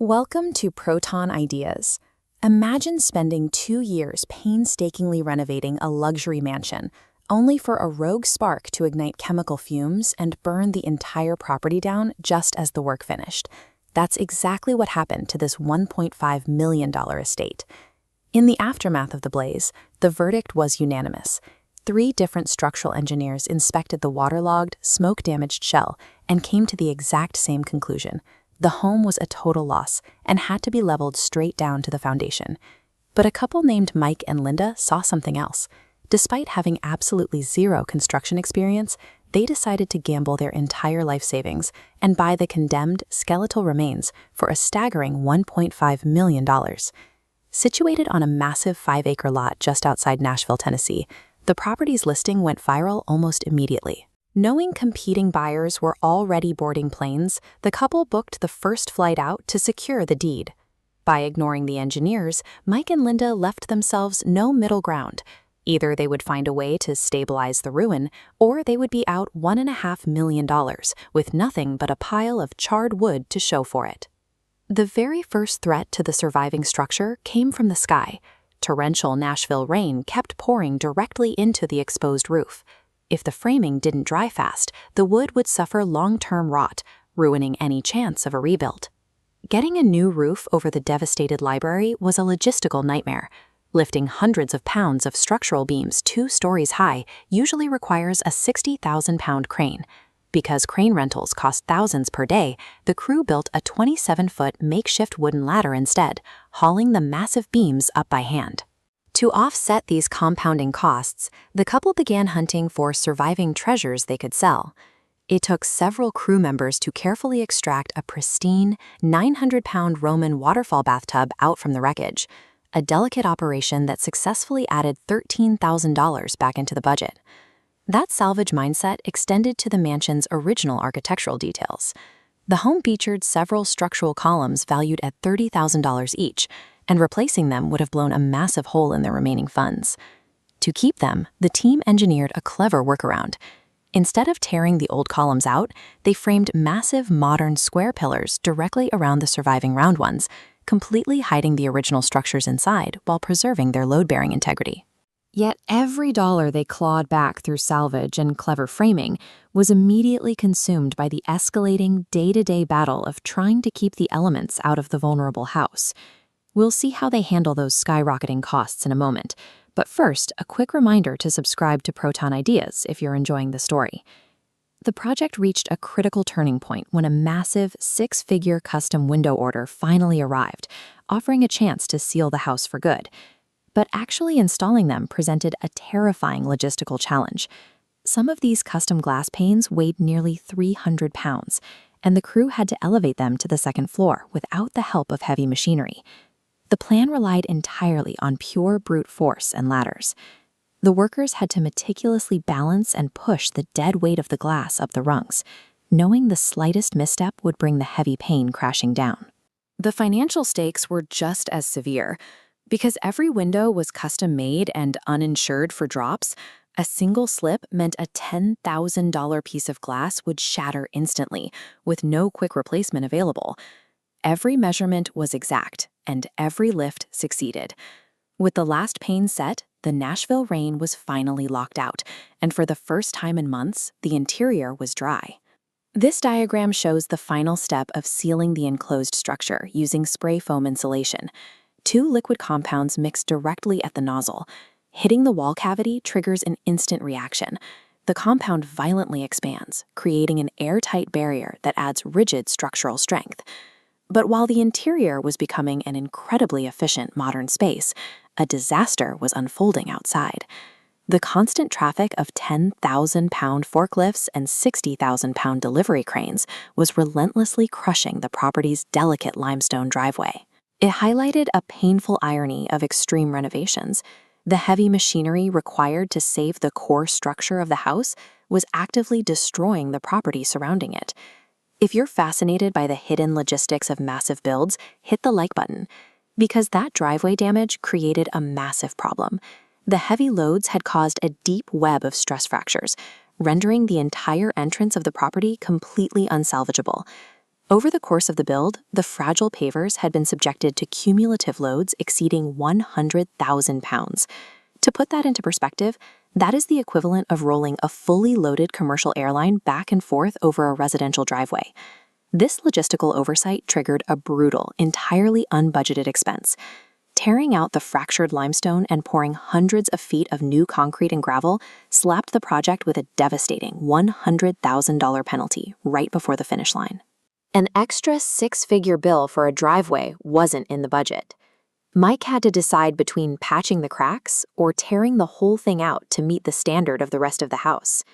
Welcome to Proton Ideas. Imagine spending 2 years painstakingly renovating a luxury mansion, only for a rogue spark to ignite chemical fumes and burn the entire property down just as the work finished. That's exactly what happened to this $1.5 million estate. In the aftermath of the blaze, the verdict was unanimous. 3 different structural engineers inspected the waterlogged, smoke-damaged shell and came to the exact same conclusion. The home was a total loss and had to be leveled straight down to the foundation. But a couple named Mike and Linda saw something else. Despite having absolutely zero construction experience, they decided to gamble their entire life savings and buy the condemned skeletal remains for a staggering $1.5 million. Situated on a massive 5-acre lot just outside Nashville, Tennessee, the property's listing went viral almost immediately. Knowing competing buyers were already boarding planes, the couple booked the first flight out to secure the deed. By ignoring the engineers, Mike and Linda left themselves no middle ground. Either they would find a way to stabilize the ruin, or they would be out $1.5 million with nothing but a pile of charred wood to show for it. The very first threat to the surviving structure came from the sky. Torrential Nashville rain kept pouring directly into the exposed roof. If the framing didn't dry fast, the wood would suffer long-term rot, ruining any chance of a rebuild. Getting a new roof over the devastated library was a logistical nightmare. Lifting hundreds of pounds of structural beams 2 stories high usually requires a 60,000-pound crane. Because crane rentals cost thousands per day, the crew built a 27-foot makeshift wooden ladder instead, hauling the massive beams up by hand. To offset these compounding costs, the couple began hunting for surviving treasures they could sell. It took several crew members to carefully extract a pristine, 900-pound Roman waterfall bathtub out from the wreckage, a delicate operation that successfully added $13,000 back into the budget. That salvage mindset extended to the mansion's original architectural details. The home featured several structural columns valued at $30,000 each, and replacing them would have blown a massive hole in their remaining funds. To keep them, the team engineered a clever workaround. Instead of tearing the old columns out, they framed massive modern square pillars directly around the surviving round ones, completely hiding the original structures inside while preserving their load-bearing integrity. Yet every dollar they clawed back through salvage and clever framing was immediately consumed by the escalating day-to-day battle of trying to keep the elements out of the vulnerable house. We'll see how they handle those skyrocketing costs in a moment, but first, a quick reminder to subscribe to Proton Ideas if you're enjoying the story. The project reached a critical turning point when a massive 6-figure custom window order finally arrived, offering a chance to seal the house for good. But actually installing them presented a terrifying logistical challenge. Some of these custom glass panes weighed nearly 300 pounds, and the crew had to elevate them to the 2nd floor without the help of heavy machinery. The plan relied entirely on pure brute force and ladders. The workers had to meticulously balance and push the dead weight of the glass up the rungs, knowing the slightest misstep would bring the heavy pane crashing down. The financial stakes were just as severe. Because every window was custom-made and uninsured for drops, a single slip meant a $10,000 piece of glass would shatter instantly, with no quick replacement available. Every measurement was exact, and every lift succeeded. With the last pane set, the Nashville rain was finally locked out, and for the first time in months, the interior was dry. This diagram shows the final step of sealing the enclosed structure using spray foam insulation. 2 liquid compounds mix directly at the nozzle. Hitting the wall cavity triggers an instant reaction. The compound violently expands, creating an airtight barrier that adds rigid structural strength. But while the interior was becoming an incredibly efficient modern space, a disaster was unfolding outside. The constant traffic of 10,000-pound forklifts and 60,000-pound delivery cranes was relentlessly crushing the property's delicate limestone driveway. It highlighted a painful irony of extreme renovations. The heavy machinery required to save the core structure of the house was actively destroying the property surrounding it. If you're fascinated by the hidden logistics of massive builds, hit the like button, because that driveway damage created a massive problem. The heavy loads had caused a deep web of stress fractures, rendering the entire entrance of the property completely unsalvageable. Over the course of the build, the fragile pavers had been subjected to cumulative loads exceeding 100,000 pounds. To put that into perspective, that is the equivalent of rolling a fully loaded commercial airline back and forth over a residential driveway. This logistical oversight triggered a brutal, entirely unbudgeted expense. Tearing out the fractured limestone and pouring hundreds of feet of new concrete and gravel slapped the project with a devastating $100,000 penalty right before the finish line. An extra six-figure bill for a driveway wasn't in the budget. Mike had to decide between patching the cracks or tearing the whole thing out to meet the standard of the rest of the house.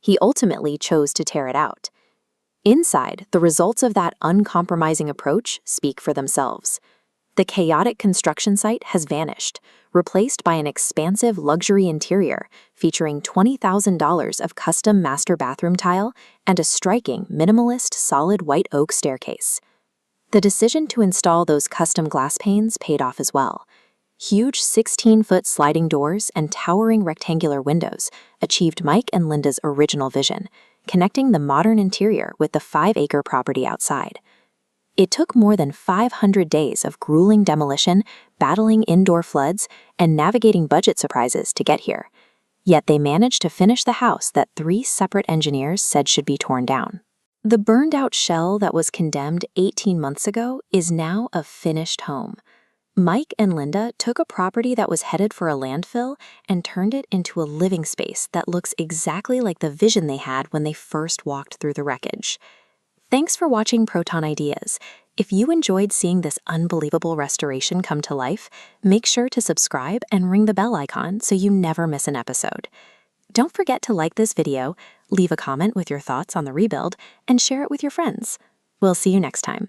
He ultimately chose to tear it out. Inside, the results of that uncompromising approach speak for themselves. The chaotic construction site has vanished, replaced by an expansive luxury interior featuring $20,000 of custom master bathroom tile and a striking, minimalist, solid white oak staircase. The decision to install those custom glass panes paid off as well. Huge 16-foot sliding doors and towering rectangular windows achieved Mike and Linda's original vision, connecting the modern interior with the 5-acre property outside. It took more than 500 days of grueling demolition, battling indoor floods, and navigating budget surprises to get here. Yet they managed to finish the house that 3 separate engineers said should be torn down. The burned-out shell that was condemned 18 months ago is now a finished home. Mike and Linda took a property that was headed for a landfill and turned it into a living space that looks exactly like the vision they had when they first walked through the wreckage. Thanks for watching Proton Ideas. If you enjoyed seeing this unbelievable restoration come to life, make sure to subscribe and ring the bell icon so you never miss an episode. Don't forget to like this video, leave a comment with your thoughts on the rebuild, and share it with your friends. We'll see you next time.